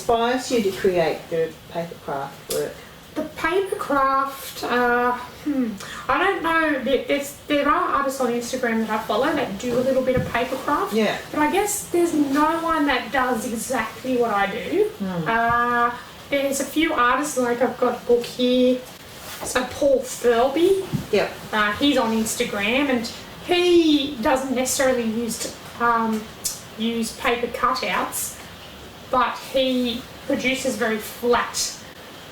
inspires you to create the paper craft work? The paper craft, I don't know. There are artists on Instagram that I follow that do a little bit of paper craft. Yeah. But I guess there's no one that does exactly what I do. There's a few artists, like I've got a book here. So Paul Thirlby. Yep. He's on Instagram, and he doesn't necessarily use paper cutouts, but he produces very flat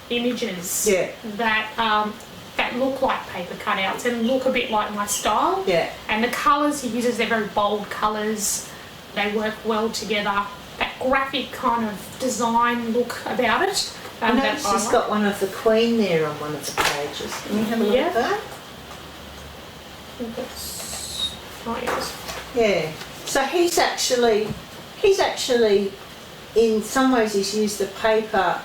images that look like paper cutouts and look a bit like my style. Yeah. And the colours he uses, they're very bold colours. They work well together. That graphic kind of design look about it. I noticed he's got one of the Queen there on one of the pages. Can you have a look at that? Yeah. So he's actually in some ways he's used the paper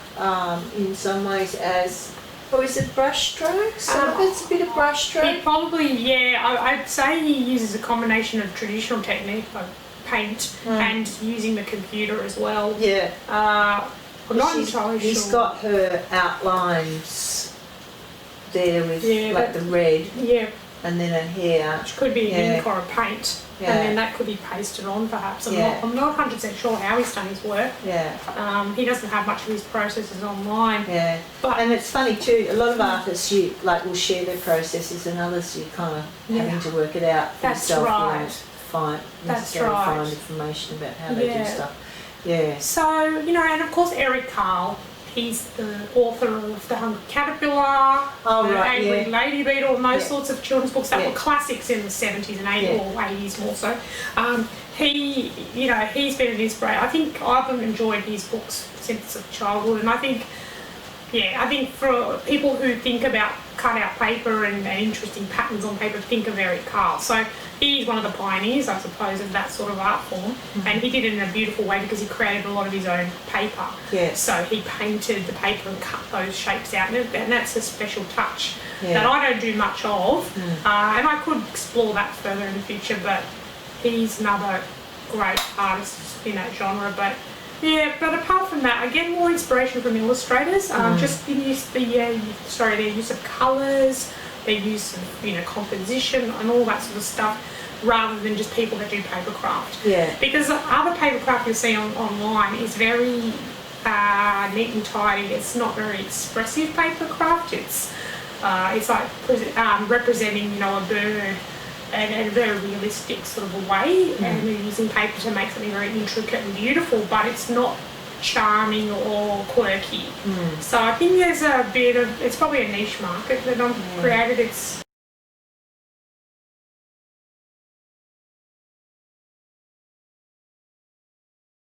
in some ways as, or is it brush strokes? It's a bit of brush stroke. He probably, I'd say he uses a combination of traditional technique of paint and using the computer as well. Yeah. I'm not entirely sure. He's got her outlines there with like the red. Yeah. And then a hair. Which could be an ink or a paint. Yeah. And then that could be pasted on perhaps. I'm not 100% sure how he's done his work. Yeah. He doesn't have much of his processes online. Yeah. And it's funny too, a lot of artists will share their processes, and others you kind of having to work it out for yourself. That's right. Find information about how they do stuff. Yeah. So, and of course Eric Carle, he's the author of The Hungry Caterpillar, Angry Lady Beetle, and those sorts of children's books that were classics in the 70s and 80s, or 80s more so. He's been an inspiration. I think I've enjoyed his books since childhood, and I think for people who think about cut-out paper and interesting patterns on paper, think of Eric Carle. So he's one of the pioneers, I suppose, of that sort of art form, and he did it in a beautiful way because he created a lot of his own paper. Yeah. So he painted the paper and cut those shapes out, and that's a special touch that I don't do much of, and I could explore that further in the future, but he's another great artist in that genre. But apart from that, I get more inspiration from illustrators. Just their use of colours, their use of composition and all that sort of stuff, rather than just people that do paper craft. Yeah. Because other paper craft you'll see online is very neat and tidy. It's not very expressive paper craft. It's like representing a bird in a very realistic sort of a way, and they're using paper to make something very intricate and beautiful, but it's not charming or quirky. So I think there's it's probably a niche market that I've created. It's